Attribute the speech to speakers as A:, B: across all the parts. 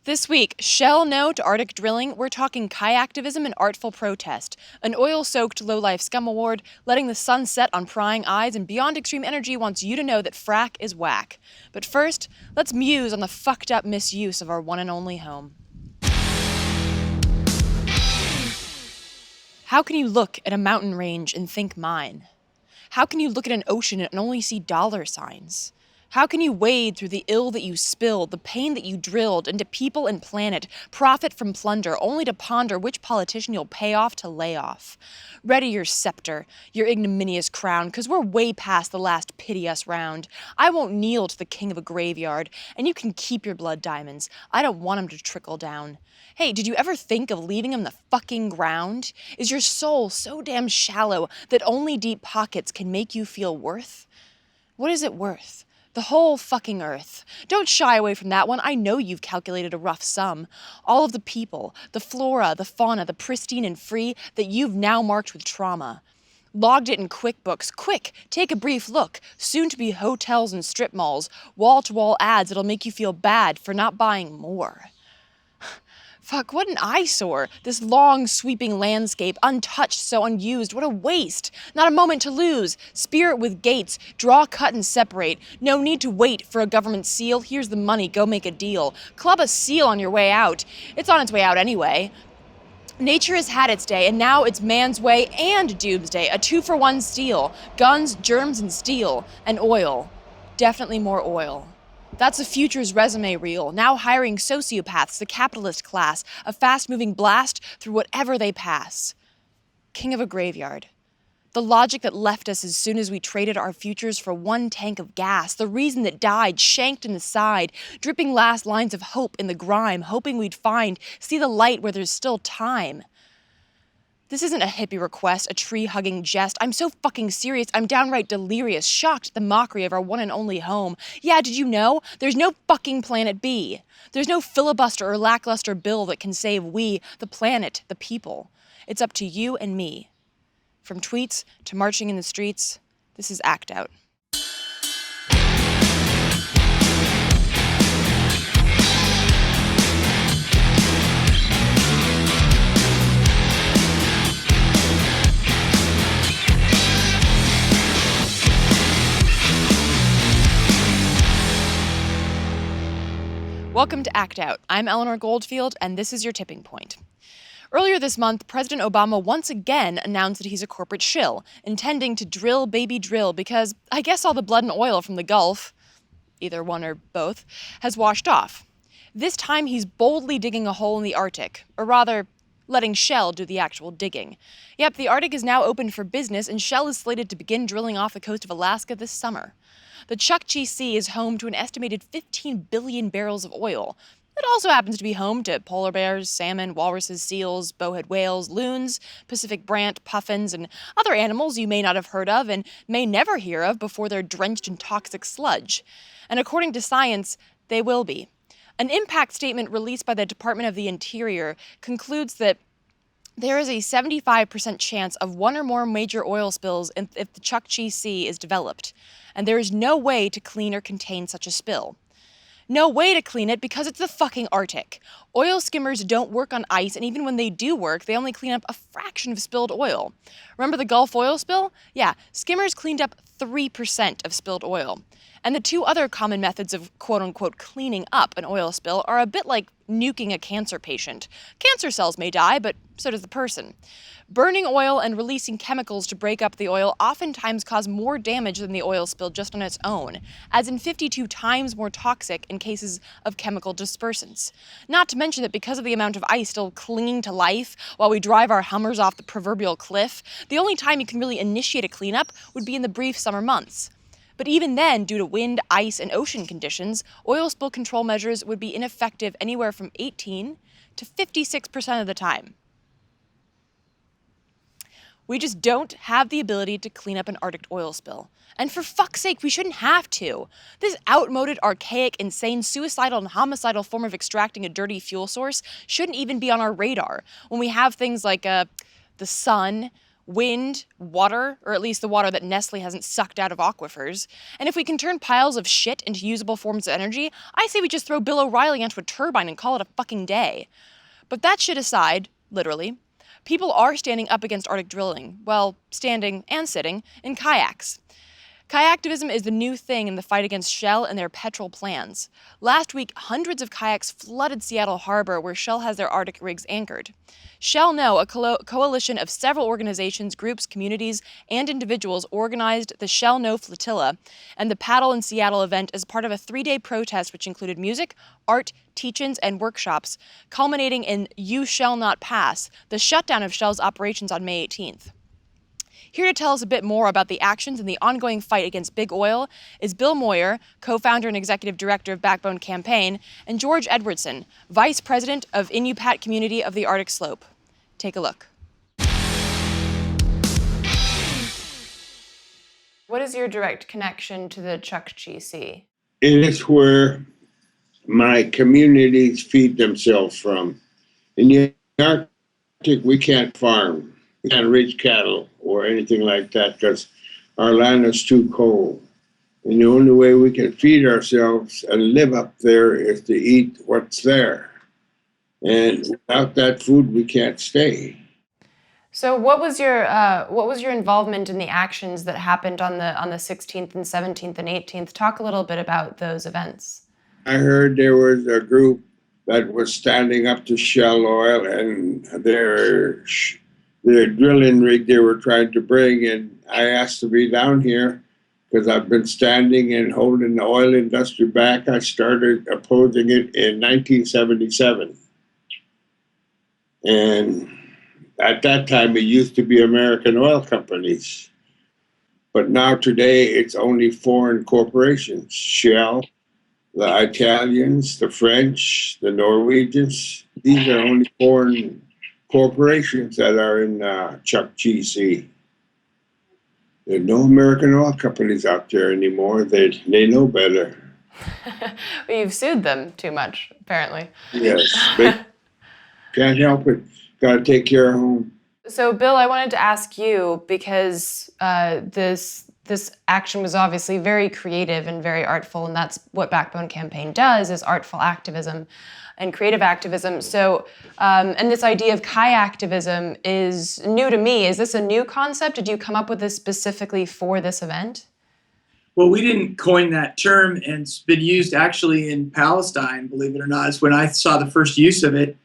A: This week, Shell no to Arctic drilling, we're talking kayaktivism and artful protest, an oil-soaked low-life scum award, letting the sun set on prying eyes, and Beyond Extreme Energy wants you to know that Frack is whack. But first, let's muse on the fucked up misuse of our one and only home. How can you look at a mountain range and think mine? How can you look at an ocean and only see dollar signs? How can you wade through the ill that you spilled, the pain that you drilled, into people and planet, profit from plunder, only to ponder which politician you'll pay off to lay off? Ready your scepter, your ignominious crown, 'cause we're way past the last pity us round. I won't kneel to the king of a graveyard, and you can keep your blood diamonds. I don't want 'em to trickle down. Hey, did you ever think of leaving 'em in the fucking ground? Is your soul so damn shallow that only deep pockets can make you feel worth? What is it worth? The whole fucking earth. Don't shy away from that one. I know you've calculated a rough sum. All of the people, the flora, the fauna, the pristine and free that you've now marked with trauma. Logged it in QuickBooks. Quick, take a brief look. Soon to be hotels and strip malls. Wall-to-wall ads that'll make you feel bad for not buying more. Fuck, what an eyesore. This long, sweeping landscape, untouched, so unused. What a waste. Not a moment to lose. Spirit with gates. Draw, cut, and separate. No need to wait for a government seal. Here's the money. Go make a deal. Club a seal on your way out. It's on its way out anyway. Nature has had its day, and now it's man's way and doomsday. A 2-for-1 steal. Guns, germs, and steel. And oil. Definitely more oil. That's the future's resume reel, now hiring sociopaths, the capitalist class, a fast-moving blast through whatever they pass. King of a graveyard. The logic that left us as soon as we traded our futures for one tank of gas, the reason that died, shanked in the side, dripping last lines of hope in the grime, hoping we'd see the light where there's still time. This isn't a hippie request, a tree-hugging jest. I'm so fucking serious, I'm downright delirious, shocked at the mockery of our one and only home. Yeah, did you know? There's no fucking Planet B. There's no filibuster or lackluster bill that can save we, the planet, the people. It's up to you and me. From tweets to marching in the streets, this is Act Out. Welcome to Act Out. I'm Eleanor Goldfield, and this is your tipping point. Earlier this month, President Obama once again announced that he's a corporate shill, intending to drill baby drill because I guess all the blood and oil from the Gulf, either one or both, has washed off. This time he's boldly digging a hole in the Arctic, or rather, letting Shell do the actual digging. Yep, the Arctic is now open for business, and Shell is slated to begin drilling off the coast of Alaska this summer. The Chukchi Sea is home to an estimated 15 billion barrels of oil. It also happens to be home to polar bears, salmon, walruses, seals, bowhead whales, loons, Pacific brant, puffins, and other animals you may not have heard of and may never hear of before they're drenched in toxic sludge. And according to science, they will be. An impact statement released by the Department of the Interior concludes that there is a 75% chance of one or more major oil spills if the Chukchi Sea is developed, and there is no way to clean or contain such a spill. No way to clean it because it's the fucking Arctic. Oil skimmers don't work on ice, and even when they do work, they only clean up a fraction of spilled oil. Remember the Gulf oil spill? Yeah, skimmers cleaned up 3% of spilled oil. And the two other common methods of quote-unquote cleaning up an oil spill are a bit like nuking a cancer patient. Cancer cells may die, but so does the person. Burning oil and releasing chemicals to break up the oil oftentimes cause more damage than the oil spill just on its own, as in 52 times more toxic in cases of chemical dispersants. Not to mention that because of the amount of ice still clinging to life while we drive our Hummers off the proverbial cliff, the only time you can really initiate a cleanup would be in the brief summer months. But even then, due to wind, ice, and ocean conditions, oil spill control measures would be ineffective anywhere from 18 to 56% of the time. We just don't have the ability to clean up an Arctic oil spill. And for fuck's sake, we shouldn't have to. This outmoded, archaic, insane, suicidal, and homicidal form of extracting a dirty fuel source shouldn't even be on our radar when we have things like the sun wind, water, or at least the water that Nestle hasn't sucked out of aquifers. And if we can turn piles of shit into usable forms of energy, I say we just throw Bill O'Reilly onto a turbine and call it a fucking day. But that shit aside, literally, people are standing up against Arctic drilling, well, standing and sitting, in kayaks. Kayaktivism is the new thing in the fight against Shell and their petrol plans. Last week, hundreds of kayaks flooded Seattle Harbor, where Shell has their Arctic rigs anchored. Shell No, a coalition of several organizations, groups, communities, and individuals, organized the Shell No Flotilla and the Paddle in Seattle event as part of a 3-day protest which included music, art, teach-ins, and workshops, culminating in You Shall Not Pass, the shutdown of Shell's operations on May 18th. Here to tell us a bit more about the actions and the ongoing fight against big oil is Bill Moyer, co-founder and executive director of Backbone Campaign, and George Edwardson, vice president of Inupiat community of the Arctic Slope. Take a look. What is your direct connection to the Chukchi Sea?
B: It is where my communities feed themselves from. In the Arctic, we can't farm. We can't raise cattle or anything like that because our land is too cold. And the only way we can feed ourselves and live up there is to eat what's there. And without that food, we can't stay.
A: So what was your involvement in the actions that happened on the 16th and 17th and 18th? Talk a little bit about those events.
B: I heard there was a group that was standing up to Shell Oil and their drilling rig they were trying to bring, and I asked to be down here because I've been standing and holding the oil industry back. I started opposing it in 1977. And at that time, it used to be American oil companies. But now today, it's only foreign corporations. Shell, the Italians, the French, the Norwegians. These are only foreign corporations that are in Chukchi Sea. There are no American oil companies out there anymore. They know better.
A: Well, you've sued them too much, apparently.
B: Yes, they can't help it. Got to take care of home.
A: So, Bill, I wanted to ask you, because this action was obviously very creative and very artful, and that's what Backbone Campaign does, is artful activism and creative activism. So, and this idea of kayaktivism is new to me. Is this a new concept? Did you come up with this specifically for this event?
C: Well, we didn't coin that term, and it's been used actually in Palestine, believe it or not. It's when I saw the first use of it.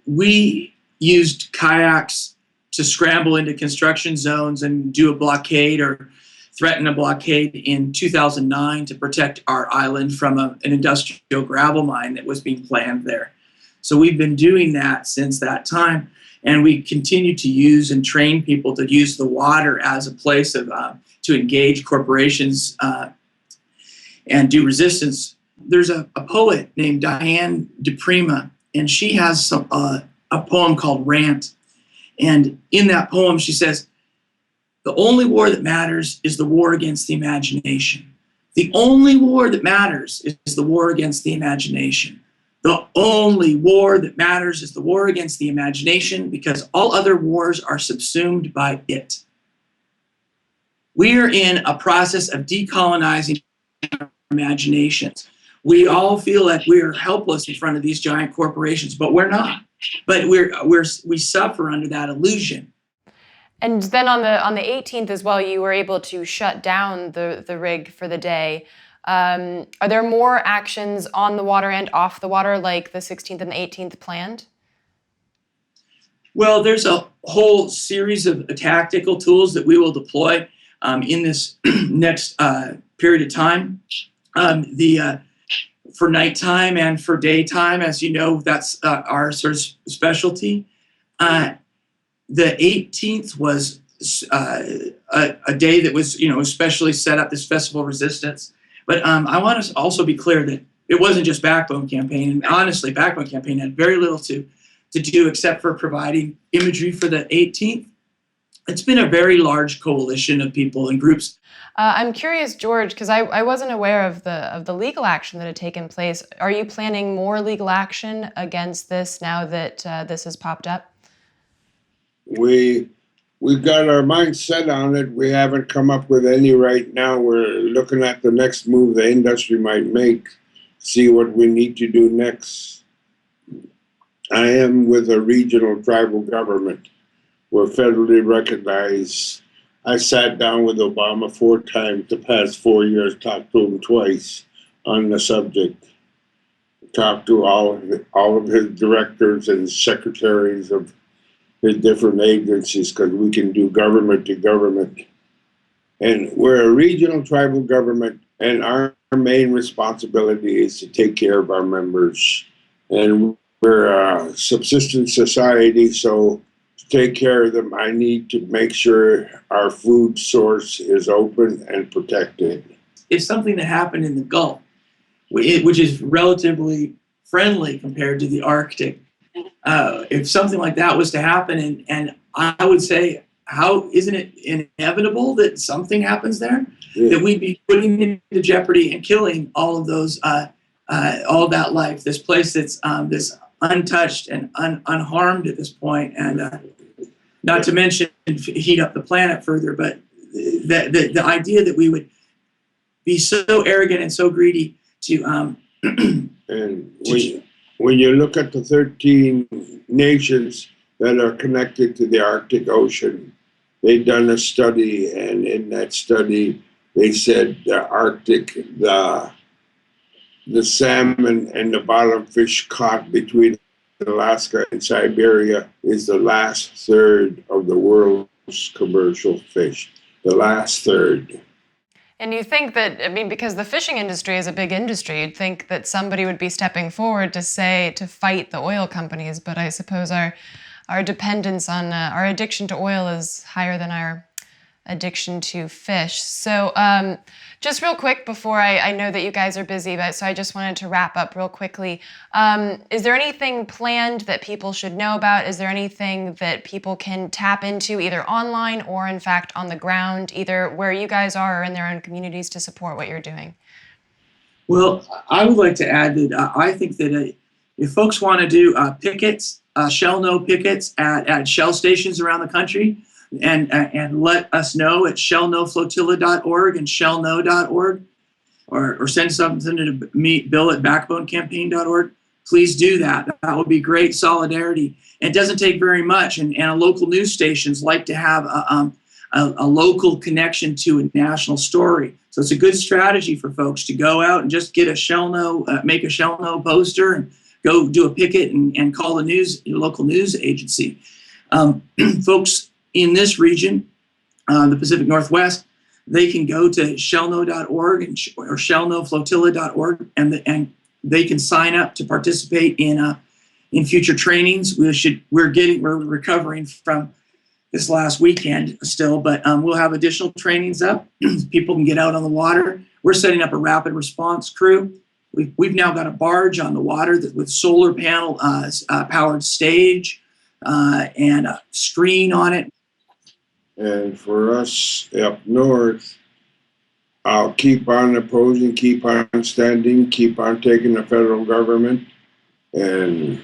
C: We used kayaks to scramble into construction zones and do a blockade or threaten a blockade in 2009 to protect our island from an industrial gravel mine that was being planned there. So we've been doing that since that time, and we continue to use and train people to use the water as a place of to engage corporations and do resistance. There's a poet named Diane DePrima, and she has a poem called Rant. And in that poem, she says, "The only war that matters is the war against the imagination. The only war that matters is the war against the imagination. The only war that matters is the war against the imagination, because all other wars are subsumed by it." We are in a process of decolonizing our imaginations. We all feel like we're helpless in front of these giant corporations, but we're not. But we suffer under that illusion.
A: And then on the 18th as well, you were able to shut down the rig for the day. Are there more actions on the water and off the water, like the 16th and the 18th, planned?
C: Well, there's a whole series of tactical tools that we will deploy in this next period of time. For nighttime and for daytime, as you know, that's our sort of specialty. The 18th was a day that was, especially set up this festival of resistance. But I want to also be clear that it wasn't just Backbone Campaign. And honestly, Backbone Campaign had very little to do except for providing imagery for the 18th. It's been a very large coalition of people and groups.
A: I'm curious, George, because I wasn't aware of the legal action that had taken place. Are you planning more legal action against this now that this has popped up?
B: We we've got our minds set on it. We haven't come up with any right now. We're looking at the next move the industry might make, see what we need to do next. I am with a regional tribal government. We're federally recognized. I sat down with Obama 4 times the past 4 years, talked to him twice on the subject. Talked to all of his directors and secretaries of his different agencies, because we can do government to government. And we're a regional tribal government, and our main responsibility is to take care of our members. And we're a subsistence society, so to take care of them, I need to make sure our food source is open and protected.
C: If something that happened in the Gulf, which is relatively friendly compared to the Arctic, if something like that was to happen, and I would say, how isn't it inevitable that something happens there? Yeah. That we'd be putting into jeopardy and killing all of those, all that life, this place that's this untouched and unharmed at this point, and not to mention heat up the planet further. But the idea that we would be so arrogant and so greedy to
B: and when you look at the 13 nations that are connected to the Arctic Ocean, they've done a study, and in that study, they said the Arctic, the salmon and the bottom fish caught between Alaska and Siberia is the last third of the world's commercial fish. The last third.
A: And you think that, I mean, because the fishing industry is a big industry, you'd think that somebody would be stepping forward to fight the oil companies, but I suppose our dependence on, our addiction to oil is higher than our addiction to fish. So just real quick before I know that you guys are busy, so I just wanted to wrap up real quickly. Is there anything planned that people should know about? Is there anything that people can tap into either online or in fact on the ground, either where you guys are or in their own communities to support what you're doing?
C: Well, I would like to add that I think that if folks want to do pickets, Shell No pickets at Shell stations around the country, and let us know at shellnoflotilla.org and shellno.org, or send something to me, Bill at backbonecampaign.org. Please do that. That would be great solidarity. It doesn't take very much, and local news stations like to have a local connection to a national story. So it's a good strategy for folks to go out and just get a Shell No, make a Shell No poster and go do a picket and call your local news agency. Folks in this region, the Pacific Northwest, they can go to shellno.org or shellnoflotilla.org, and they can sign up to participate in future trainings. We're recovering from this last weekend still, but we'll have additional trainings up. People can get out on the water. We're setting up a rapid response crew. We've now got a barge on the water with solar panel powered stage and a screen on it.
B: And for us up north, I'll keep on opposing, keep on standing, keep on taking the federal government. And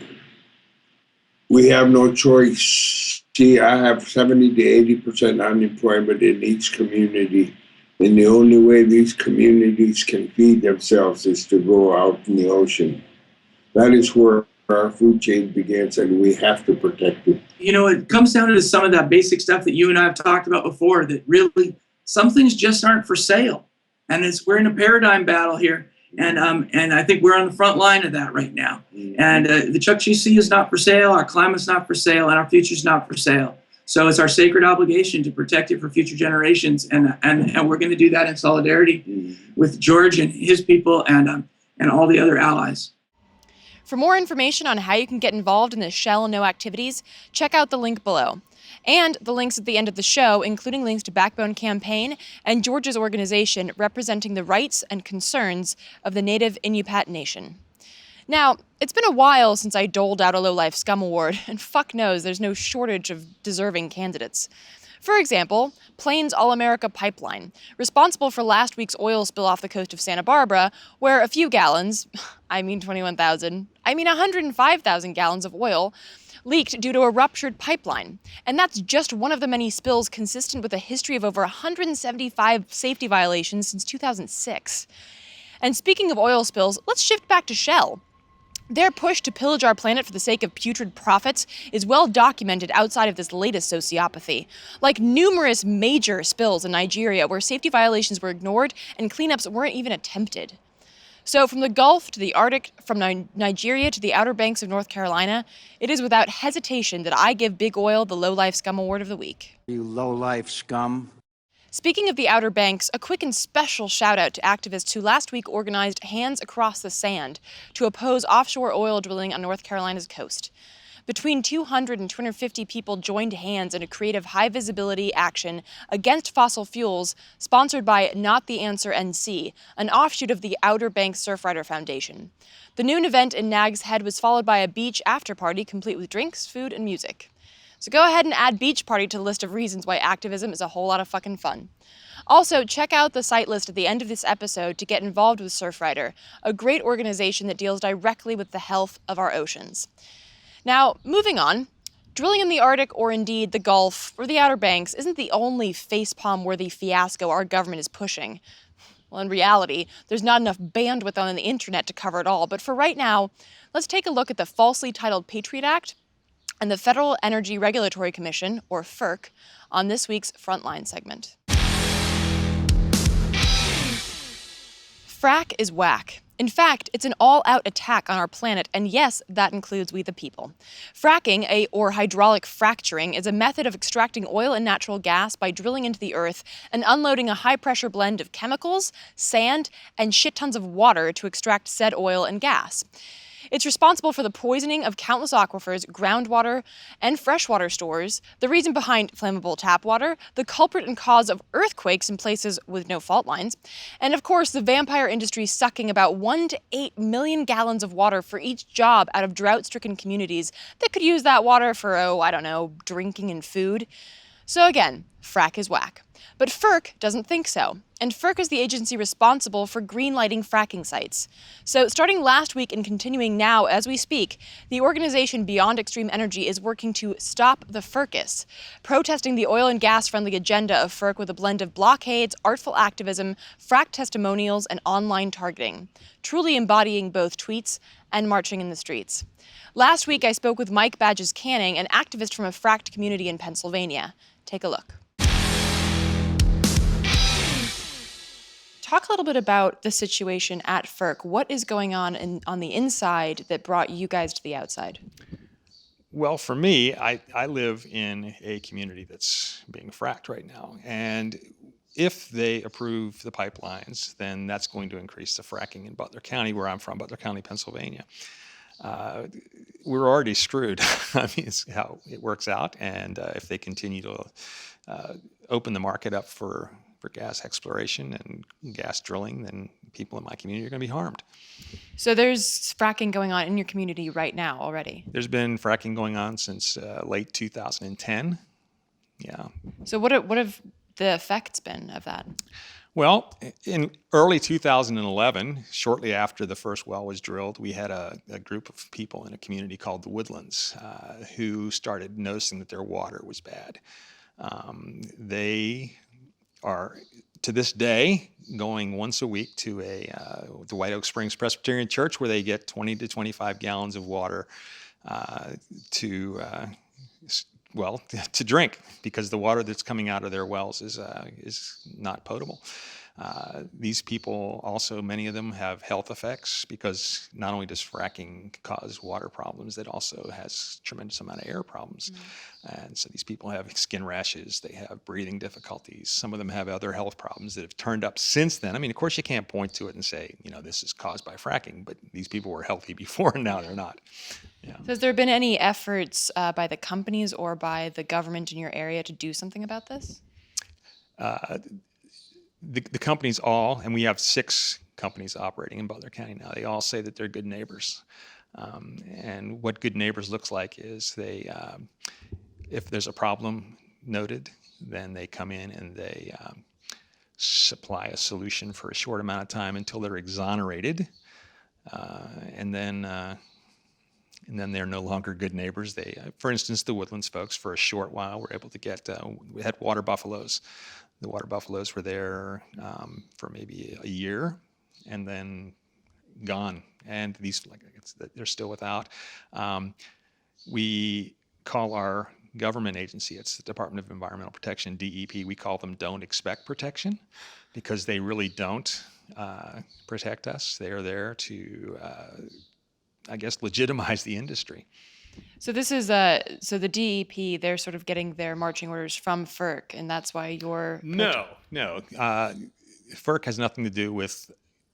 B: we have no choice. See, I have 70 to 80% unemployment in each community. And the only way these communities can feed themselves is to go out in the ocean. That is where our food chain begins, and we have to protect it.
C: You know, it comes down to some of that basic stuff that you and I have talked about before, that really some things just aren't for sale. And we're in a paradigm battle here. And I think we're on the front line of that right now. Mm-hmm. And the Chukchi Sea is not for sale, our climate's not for sale, and our future's not for sale. So it's our sacred obligation to protect it for future generations. And we're going to do that in solidarity with George and his people and all the other allies.
A: For more information on how you can get involved in the Shell No activities, check out the link below. And the links at the end of the show, including links to Backbone Campaign and George's organization representing the rights and concerns of the native Inupiat Nation. Now, it's been a while since I doled out a Life Scum award, and fuck knows there's no shortage of deserving candidates. For example, Plains All-America Pipeline, responsible for last week's oil spill off the coast of Santa Barbara, where a few gallons, 105,000 gallons of oil, leaked due to a ruptured pipeline. And that's just one of the many spills consistent with a history of over 175 safety violations since 2006. And speaking of oil spills, let's shift back to Shell. Their push to pillage our planet for the sake of putrid profits is well documented outside of this latest sociopathy, like numerous major spills in Nigeria where safety violations were ignored and cleanups weren't even attempted. So from the Gulf to the Arctic, from Nigeria to the Outer Banks of North Carolina, it is without hesitation that I give Big Oil the Low Life Scum Award of the Week.
D: You low-life scum.
A: Speaking of the Outer Banks, a quick and special shout out to activists who last week organized Hands Across the Sand to oppose offshore oil drilling on North Carolina's coast. Between 200 and 250 people joined hands in a creative high-visibility action against fossil fuels sponsored by Not the Answer NC, an offshoot of the Outer Banks Surfrider Foundation. The noon event in Nag's Head was followed by a beach after-party complete with drinks, food, and music. So go ahead and add Beach Party to the list of reasons why activism is a whole lot of fucking fun. Also, check out the site list at the end of this episode to get involved with Surfrider, a great organization that deals directly with the health of our oceans. Now, moving on, drilling in the Arctic or indeed the Gulf or the Outer Banks isn't the only facepalm-worthy fiasco our government is pushing. Well, in reality, there's not enough bandwidth on the internet to cover it all, but for right now, let's take a look at the falsely titled Patriot Act and the Federal Energy Regulatory Commission, or FERC, on this week's Frontline segment. Frack is whack. In fact, it's an all-out attack on our planet, and yes, that includes we the people. Fracking, or hydraulic fracturing, is a method of extracting oil and natural gas by drilling into the earth and unloading a high-pressure blend of chemicals, sand, and shit tons of water to extract said oil and gas. It's responsible for the poisoning of countless aquifers, groundwater, and freshwater stores, the reason behind flammable tap water, the culprit and cause of earthquakes in places with no fault lines, and of course the vampire industry sucking about 1 to 8 million gallons of water for each job out of drought-stricken communities that could use that water for, drinking and food. So again, frack is whack. But FERC doesn't think so, and FERC is the agency responsible for greenlighting fracking sites. So starting last week and continuing now as we speak, the organization Beyond Extreme Energy is working to stop the FERCus, protesting the oil and gas-friendly agenda of FERC with a blend of blockades, artful activism, frack testimonials, and online targeting, truly embodying both tweets and marching in the streets. Last week I spoke with Mike Badges Canning, an activist from a fracked community in Pennsylvania. Take a look. Talk a little bit about the situation at FERC. What is going on on the inside that brought you guys to the outside?
E: Well, for me, I live in a community that's being fracked right now. And if they approve the pipelines, then that's going to increase the fracking in Butler County, where I'm from, Butler County, Pennsylvania. We're already screwed. I mean, it's how it works out. And if they continue to open the market up for gas exploration and gas drilling, then people in my community are going to be harmed.
A: So there's fracking going on in your community right now already?
E: There's been fracking going on since late 2010. Yeah.
A: So what have the effects been of that?
E: Well, in early 2011, shortly after the first well was drilled, we had a group of people in a community called the Woodlands who started noticing that their water was bad. They are, to this day, going once a week to the White Oak Springs Presbyterian Church, where they get 20 to 25 gallons of water to drink, because the water that's coming out of their wells is not potable. These people also, many of them have health effects, because not only does fracking cause water problems, it also has tremendous amount of air problems. And so these people have skin rashes, they have breathing difficulties. Some of them have other health problems that have turned up since then. I mean, of course, you can't point to it and say, this is caused by fracking, but these people were healthy before and now they're not. Yeah.
A: So has there been any efforts by the companies or by the government in your area to do something about this?
E: The companies all, and we have 6 companies operating in Butler County now, they all say that they're good neighbors. And what good neighbors looks like is they, if there's a problem noted, then they come in and they supply a solution for a short amount of time until they're exonerated, and then they're no longer good neighbors. They, for instance, the Woodlands folks, for a short while, were able to get, we had water buffaloes. The water buffaloes were there for maybe a year, and then gone. And these, they're still without. We call our government agency, it's the Department of Environmental Protection, DEP, we call them Don't Expect Protection, because they really don't protect us. They are there to, I guess, legitimize the industry.
A: So this is so the DEP, they're sort of getting their marching orders from FERC, and that's why you're...
E: No. FERC has nothing to do with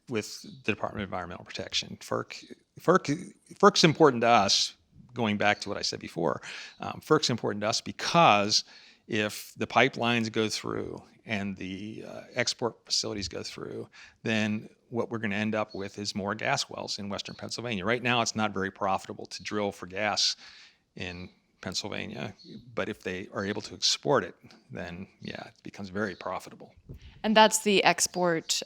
E: the Department of Environmental Protection. FERC's important to us, going back to what I said before. FERC's important to us because if the pipelines go through and the export facilities go through, then what we're going to end up with is more gas wells in western Pennsylvania. Right now, it's not very profitable to drill for gas in Pennsylvania, but if they are able to export it, then yeah, it becomes very profitable.
A: And that's the export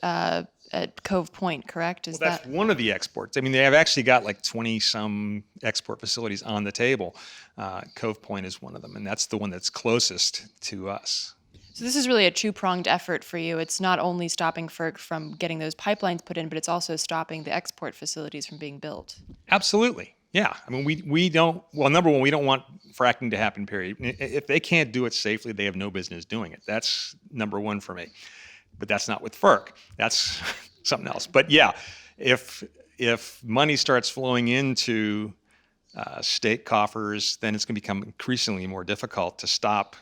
A: at Cove Point, correct?
E: That's one of the exports. I mean, they have actually got like 20-some export facilities on the table. Cove Point is one of them, and that's the one that's closest to us.
A: So this is really a two-pronged effort for you. It's not only stopping FERC from getting those pipelines put in, but it's also stopping the export facilities from being built.
E: Absolutely. Yeah. I mean, we don't, well, number one, we don't want fracking to happen, period. If they can't do it safely, they have no business doing it. That's number one for me. But that's not with FERC. That's something else. But yeah, if money starts flowing into state coffers, then it's going to become increasingly more difficult to stop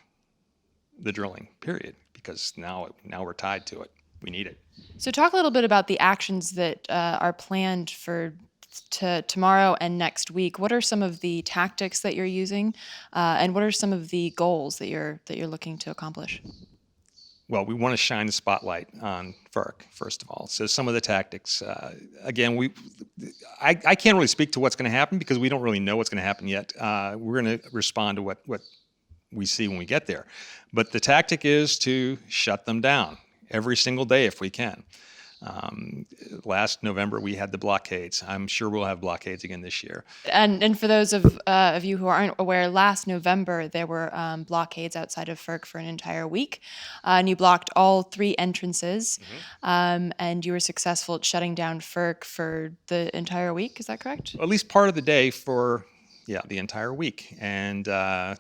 E: the drilling, period, because now we're tied to it. We need it.
A: So talk a little bit about the actions that are planned for tomorrow and next week. What are some of the tactics that you're using, and what are some of the goals that you're looking to accomplish?
E: Well, we want to shine the spotlight on FERC, first of all. So some of the tactics, again, I can't really speak to what's going to happen because we don't really know what's going to happen yet. We're going to respond to what we see when we get there. But the tactic is to shut them down every single day if we can. Last November, we had the blockades. I'm sure we'll have blockades again this year.
A: And for those of you who aren't aware, last November, there were blockades outside of FERC for an entire week. And you blocked all 3 entrances. Mm-hmm. And you were successful at shutting down FERC for the entire week. Is that correct?
E: At least part of the day for, the entire week. And the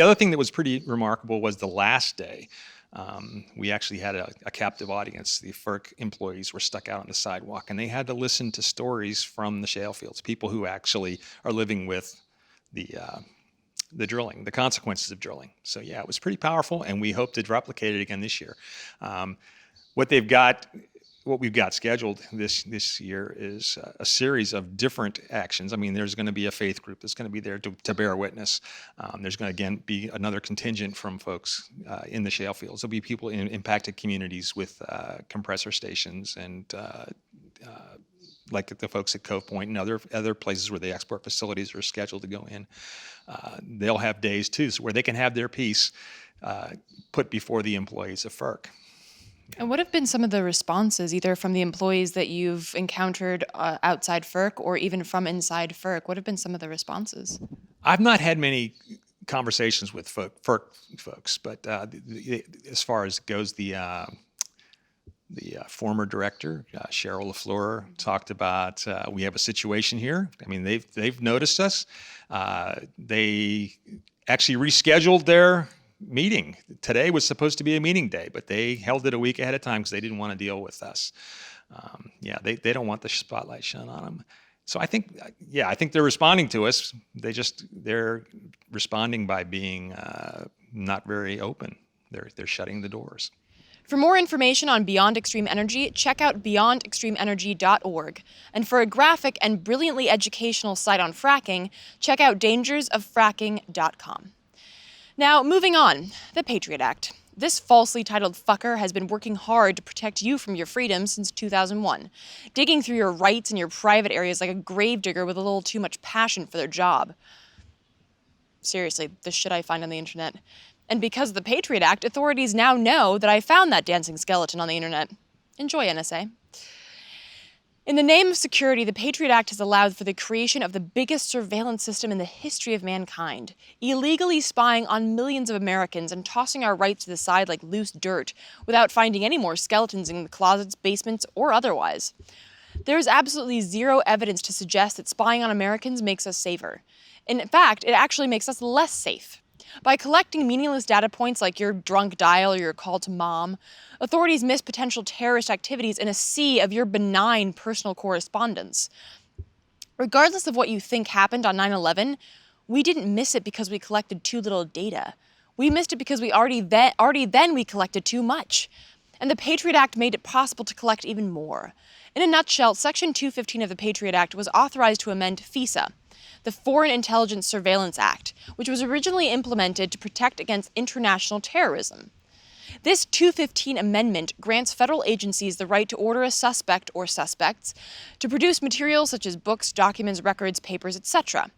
E: other thing that was pretty remarkable was the last day. We actually had a captive audience. The FERC employees were stuck out on the sidewalk, and they had to listen to stories from the shale fields, people who actually are living with the drilling, the consequences of drilling. So yeah, it was pretty powerful, and we hope to replicate it again this year. What we've got scheduled this year is a series of different actions. I mean, there's going to be a faith group that's going to be there to bear witness. There's going to, again, be another contingent from folks in the shale fields. There'll be people in impacted communities with compressor stations and like the folks at Cove Point and other places where the export facilities are scheduled to go in. They'll have days, too, where they can have their piece put before the employees of FERC.
A: And what have been some of the responses, either from the employees that you've encountered outside FERC or even from inside FERC? What have been some of the responses?
E: I've not had many conversations with FERC folks, but as far as goes, the former director, Cheryl LaFleur, talked about we have a situation here. I mean, they've noticed us. They actually rescheduled their meeting. Today was supposed to be a meeting day, but they held it a week ahead of time because they didn't want to deal with us. They don't want the spotlight shone on them. So I think they're responding to us. They're responding by being not very open. They're shutting the doors.
A: For more information on Beyond Extreme Energy, check out beyondextremeenergy.org. And for a graphic and brilliantly educational site on fracking, check out dangersoffracking.com. Now, moving on, the Patriot Act. This falsely titled fucker has been working hard to protect you from your freedoms since 2001, digging through your rights and your private areas like a gravedigger with a little too much passion for their job. Seriously, the shit I find on the internet. And because of the Patriot Act, authorities now know that I found that dancing skeleton on the internet. Enjoy, NSA. In the name of security, the Patriot Act has allowed for the creation of the biggest surveillance system in the history of mankind, illegally spying on millions of Americans and tossing our rights to the side like loose dirt without finding any more skeletons in the closets, basements, or otherwise. There is absolutely zero evidence to suggest that spying on Americans makes us safer. In fact, it actually makes us less safe. By collecting meaningless data points like your drunk dial or your call to mom, authorities miss potential terrorist activities in a sea of your benign personal correspondence. Regardless of what you think happened on 9/11, we didn't miss it because we collected too little data. We missed it because we already then we collected too much. And the Patriot Act made it possible to collect even more. In a nutshell, Section 215 of the Patriot Act was authorized to amend FISA, the Foreign Intelligence Surveillance Act, which was originally implemented to protect against international terrorism. This 215 amendment grants federal agencies the right to order a suspect or suspects to produce materials such as books, documents, records, papers, etc.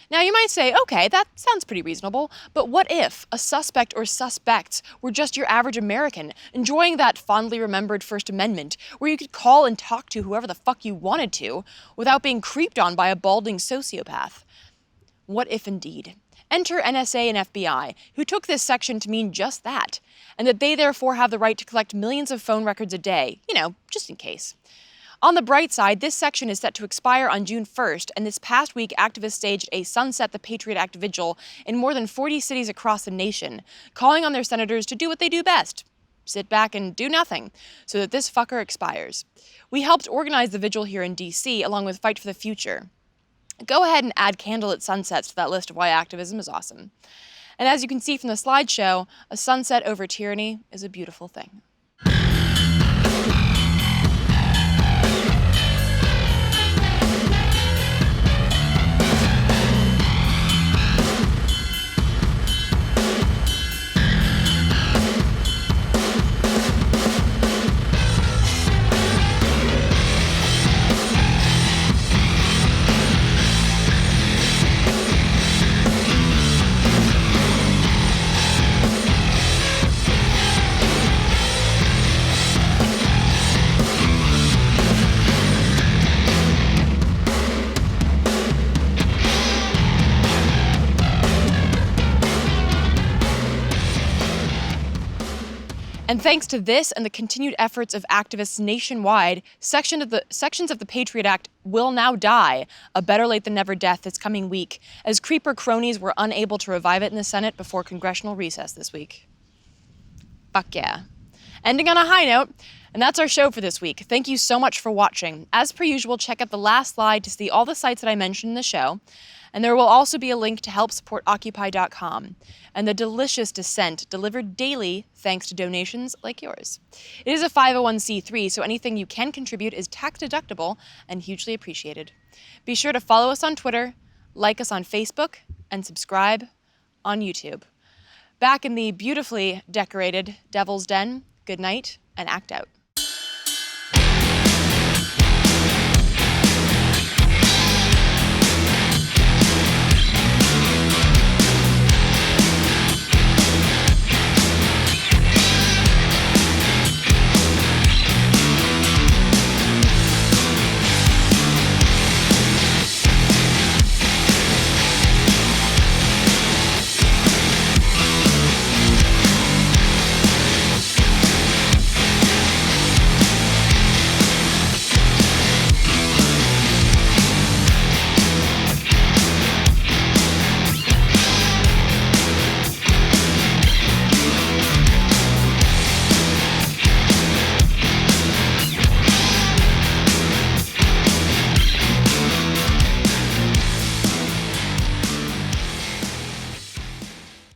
A: Now you might say, okay, that sounds pretty reasonable, but what if a suspect or suspects were just your average American, enjoying that fondly remembered First Amendment, where you could call and talk to whoever the fuck you wanted to, without being creeped on by a balding sociopath? What if indeed? Enter NSA and FBI, who took this section to mean just that, and that they therefore have the right to collect millions of phone records a day, just in case. On the bright side, this section is set to expire on June 1st, and this past week, activists staged a Sunset the Patriot Act vigil in more than 40 cities across the nation, calling on their senators to do what they do best: sit back and do nothing, so that this fucker expires. We helped organize the vigil here in D.C., along with Fight for the Future. Go ahead and add candlelit sunsets to that list of why activism is awesome. And as you can see from the slideshow, a sunset over tyranny is a beautiful thing. And thanks to this and the continued efforts of activists nationwide, sections of the Patriot Act will now die a better late than never death this coming week, as creeper cronies were unable to revive it in the Senate before congressional recess this week. Fuck yeah. Ending on a high note, and that's our show for this week. Thank you so much for watching. As per usual, check out the last slide to see all the sites that I mentioned in the show. And there will also be a link to help support Occupy.com and the delicious dissent delivered daily thanks to donations like yours. It is a 501c3, so anything you can contribute is tax deductible and hugely appreciated. Be sure to follow us on Twitter, like us on Facebook, and subscribe on YouTube. Back in the beautifully decorated Devil's Den, good night and act out.